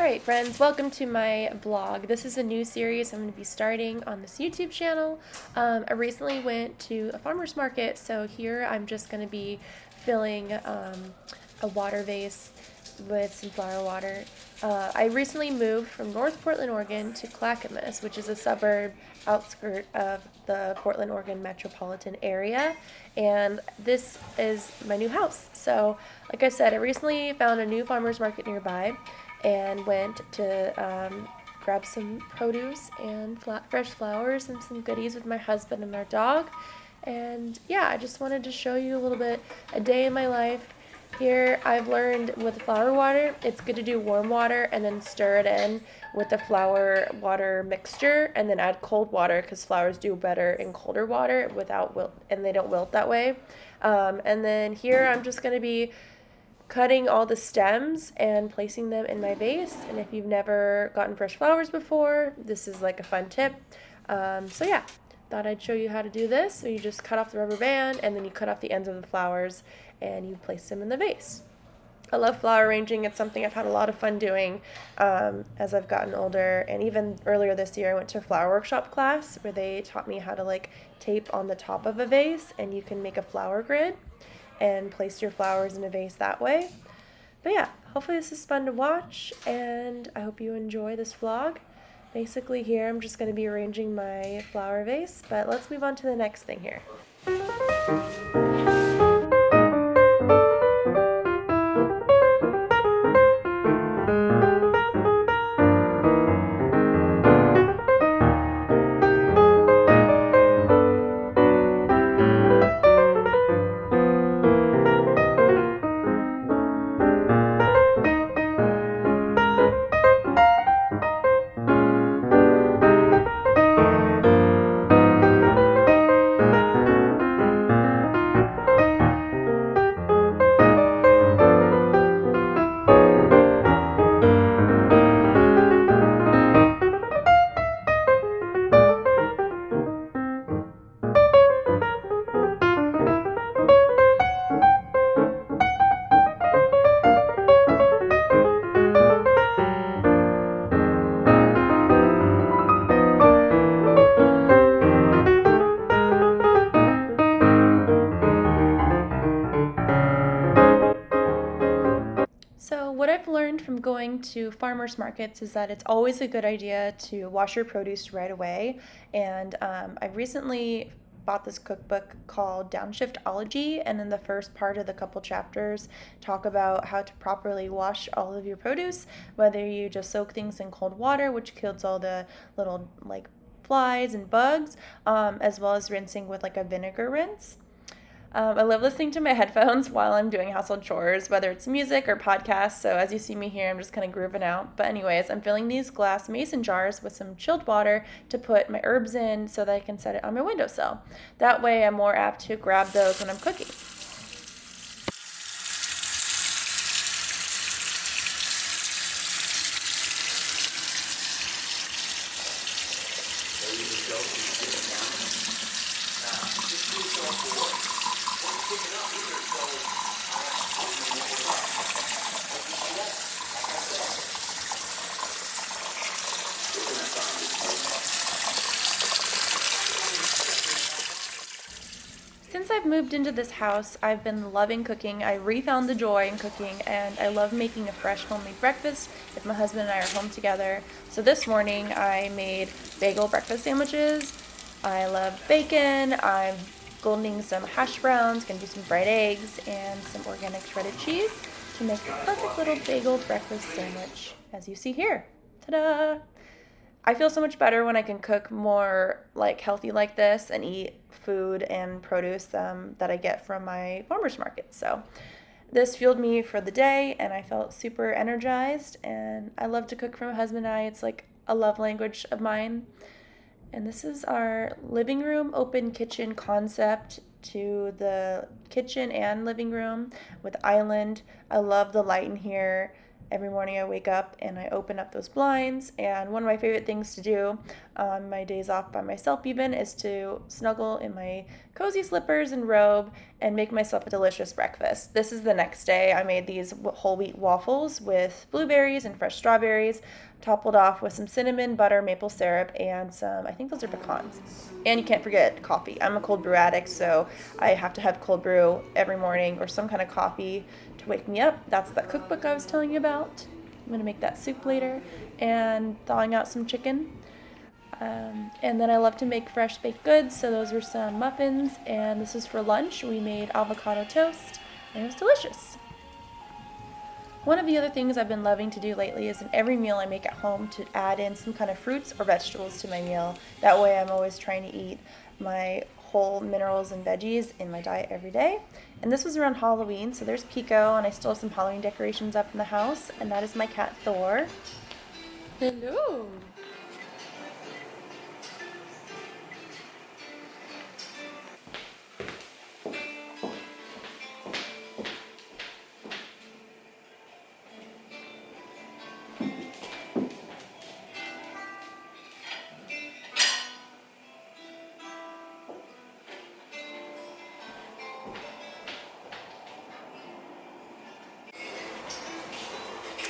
Alright friends, welcome to my blog. This is a new series I'm going to be starting on this YouTube channel. I recently went to a farmer's market, so here I'm just going to be filling a water vase with some flower water. I recently moved from North Portland, Oregon to Clackamas, which is a suburb outskirt of the Portland, Oregon metropolitan area, and this is my new house. So like I said, I recently found a new farmer's market nearby and went to grab some produce and fresh flowers and some goodies with my husband and our dog. And yeah, I just wanted to show you a little bit, a day in my life. Here I've learned with flower water, it's good to do warm water and then stir it in with the flower water mixture and then add cold water because flowers do better in colder water without wilt, and they don't wilt that way. And then here I'm just going to be cutting all the stems and placing them in my vase. And if you've never gotten fresh flowers before, this is like a fun tip. So yeah, thought I'd show you how to do this. So you just cut off the rubber band and then you cut off the ends of the flowers and you place them in the vase. I love flower arranging. It's something I've had a lot of fun doing as I've gotten older. And even earlier this year, I went to a flower workshop class where they taught me how to like tape on the top of a vase and you can make a flower grid and place your flowers in a vase that way. But yeah, hopefully this is fun to watch and I hope you enjoy this vlog. Basically here I'm just going to be arranging my flower vase, but let's move on to the next thing here. So what I've learned from going to farmers markets is that it's always a good idea to wash your produce right away. And I recently bought this cookbook called Downshiftology, and in the first part of the couple chapters talk about how to properly wash all of your produce, whether you just soak things in cold water, which kills all the little like flies and bugs, as well as rinsing with like a vinegar rinse. I love listening to my headphones while I'm doing household chores, whether it's music or podcasts. So as you see me here, I'm just kind of grooving out. But anyways, I'm filling these glass mason jars with some chilled water to put my herbs in so that I can set it on my windowsill. That way I'm more apt to grab those when I'm cooking. Since I've moved into this house, I've been loving cooking. I refound the joy in cooking, and I love making a fresh homemade breakfast if my husband and I are home together. So this morning I made bagel breakfast sandwiches. I love bacon. I'm goldening some hash browns, gonna do some fried eggs and some organic shredded cheese to make the perfect little bagel breakfast sandwich, as you see here. Ta-da! I feel so much better when I can cook more like healthy like this and eat food and produce that I get from my farmer's market. So this fueled me for the day and I felt super energized, and I love to cook for my husband and I. It's like a love language of mine. And this is our living room open kitchen concept to the kitchen and living room with island. I love the light in here. Every morning I wake up and I open up those blinds, and one of my favorite things to do on my days off by myself even, is to snuggle in my cozy slippers and robe and make myself a delicious breakfast. This is the next day. I made these whole wheat waffles with blueberries and fresh strawberries, toppled off with some cinnamon, butter, maple syrup, and some, I think those are pecans. And you can't forget coffee. I'm a cold brew addict, so I have to have cold brew every morning or some kind of coffee to wake me up. That's that cookbook I was telling you about. I'm gonna make that soup later, and thawing out some chicken. And then I love to make fresh baked goods, so those were some muffins, and this was for lunch. We made avocado toast, and it was delicious. One of the other things I've been loving to do lately is in every meal I make at home to add in some kind of fruits or vegetables to my meal. That way I'm always trying to eat my whole minerals and veggies in my diet every day. And this was around Halloween, so there's Pico, and I still have some Halloween decorations up in the house, and that is my cat Thor. Hello.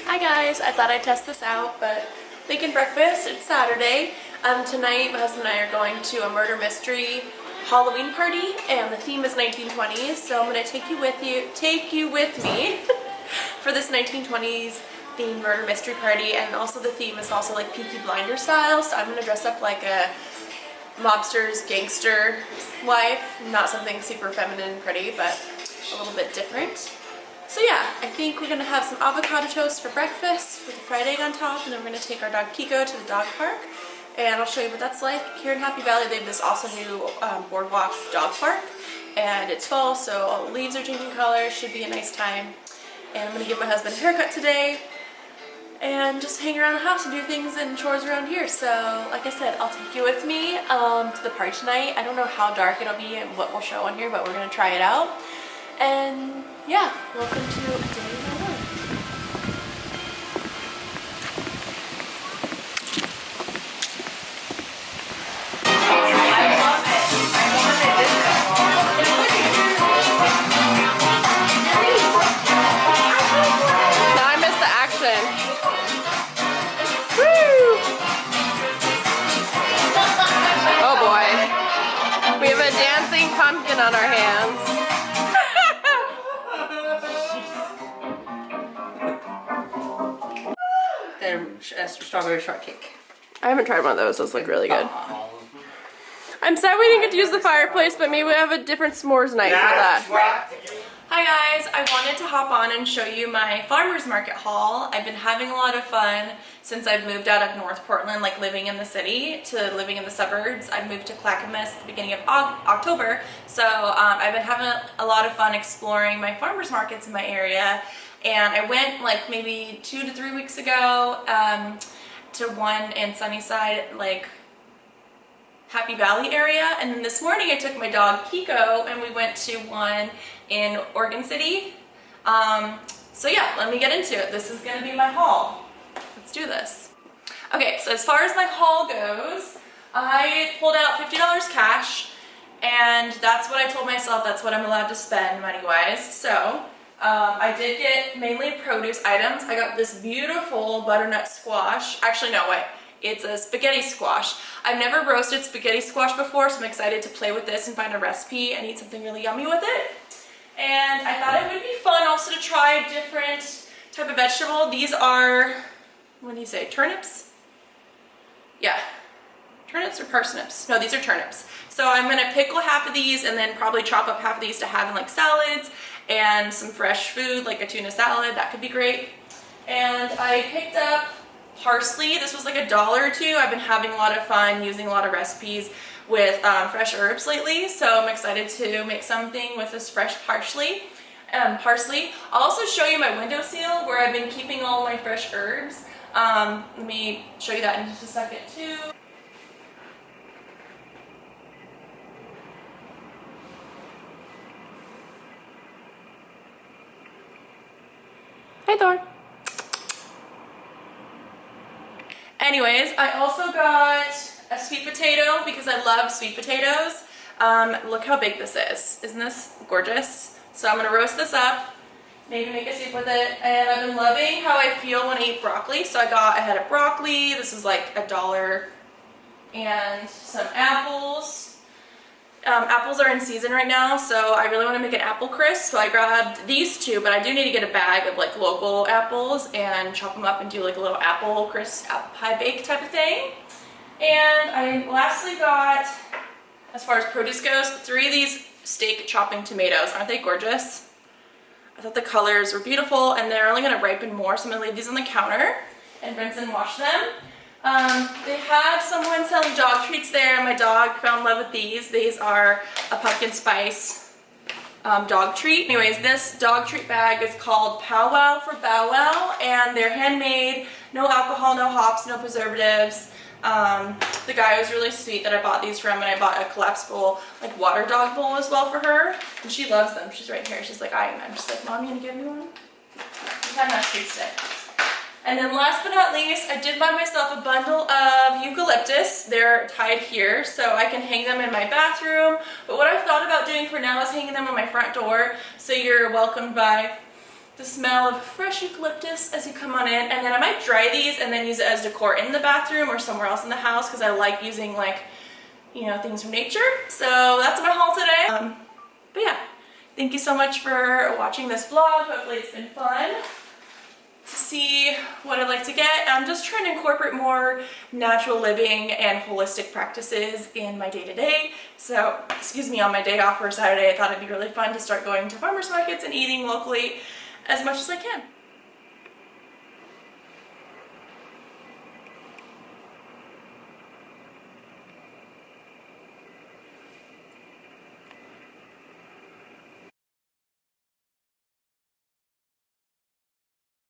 Hi guys, I thought I'd test this out, but making breakfast. It's Saturday. Tonight my husband and I are going to a murder mystery Halloween party, and the theme is 1920s. So I'm gonna take you with me for this 1920s themed murder mystery party, and also the theme is also like Peaky Blinders style. So I'm gonna dress up like a mobster's gangster wife, not something super feminine and pretty, but a little bit different. So yeah, I think we're gonna have some avocado toast for breakfast with a fried egg on top, and then we're gonna take our dog Kiko to the dog park, and I'll show you what that's like. Here in Happy Valley, they have this awesome new boardwalk dog park, and it's fall, so all the leaves are changing color. Should be a nice time. And I'm gonna give my husband a haircut today, and just hang around the house and do things and chores around here. So like I said, I'll take you with me to the party tonight. I don't know how dark it'll be and what we'll show on here, but we're gonna try it out. And yeah, welcome to a day in my life. Now I miss the action. Woo! Oh boy. We have a dancing pumpkin on our hands. Strawberry shortcake. I haven't tried one of those. Those look really good. I'm sad we didn't get to use the fireplace, but maybe we have a different s'mores night for that. Hi guys, I wanted to hop on and show you my farmer's market haul. I've been having a lot of fun since I've moved out of North Portland, like living in the city to living in the suburbs. I moved to Clackamas at the beginning of October, so I've been having a lot of fun exploring my farmer's markets in my area. And I went like maybe 2 to 3 weeks ago to one in Sunnyside, like Happy Valley area. And then this morning I took my dog Kiko and we went to one in Oregon City. So yeah, let me get into it. This is gonna be my haul. Let's do this. Okay, so as far as my haul goes, I pulled out $50 cash, and that's what I told myself, that's what I'm allowed to spend money-wise. So I did get mainly produce items. I got this beautiful butternut squash. Actually, no, wait. It's a spaghetti squash. I've never roasted spaghetti squash before, so I'm excited to play with this and find a recipe and eat something really yummy with it. And I thought it would be fun also to try a different type of vegetable. These are, what do you say, turnips? Yeah. Turnips or parsnips? No, these are turnips. So I'm gonna pickle half of these and then probably chop up half of these to have in like salads and some fresh food like a tuna salad. That could be great. And I picked up parsley. This was like $1 or $2. I've been having a lot of fun using a lot of recipes with fresh herbs lately, so I'm excited to make something with this fresh parsley. I'll also show you my windowsill where I've been keeping all my fresh herbs. Let me show you that in just a second too. Hey Thor. Anyways, I also got a sweet potato because I love sweet potatoes. Look how big this is. Isn't this gorgeous? So I'm gonna roast this up, maybe make a soup with it. And I've been loving how I feel when I eat broccoli. So I got a head of broccoli. This was like $1. And some apples. Apples are in season right now, so I really want to make an apple crisp. So I grabbed these two, but I do need to get a bag of like local apples and chop them up and do like a little apple crisp, apple pie bake type of thing. And I lastly got, as far as produce goes, 3 of these steak chopping tomatoes. Aren't they gorgeous? I thought the colors were beautiful, and they're only going to ripen more, so I'm going to leave these on the counter and rinse and wash them. They had someone selling dog treats there, and my dog fell in love with these. These are a pumpkin spice dog treat. Anyways, this dog treat bag is called Pow Wow for Bow Wow, and they're handmade, no alcohol, no hops, no preservatives. The guy was really sweet that I bought these from, and I bought a collapsible like water dog bowl as well for her, and she loves them. She's right here. She's like, I'm just like, Mom, you gonna give me one? I'm not taste it. And then last but not least, I did buy myself a bundle of eucalyptus. They're tied here, so I can hang them in my bathroom. But what I've thought about doing for now is hanging them on my front door, so you're welcomed by the smell of fresh eucalyptus as you come on in. And then I might dry these and then use it as decor in the bathroom or somewhere else in the house, because I like using like, you know, things from nature. So that's my haul today. But yeah, thank you so much for watching this vlog. Hopefully it's been fun to see what I'd like to get. I'm just trying to incorporate more natural living and holistic practices in my day-to-day. So, excuse me, on my day off for Saturday, I thought it'd be really fun to start going to farmers markets and eating locally as much as I can.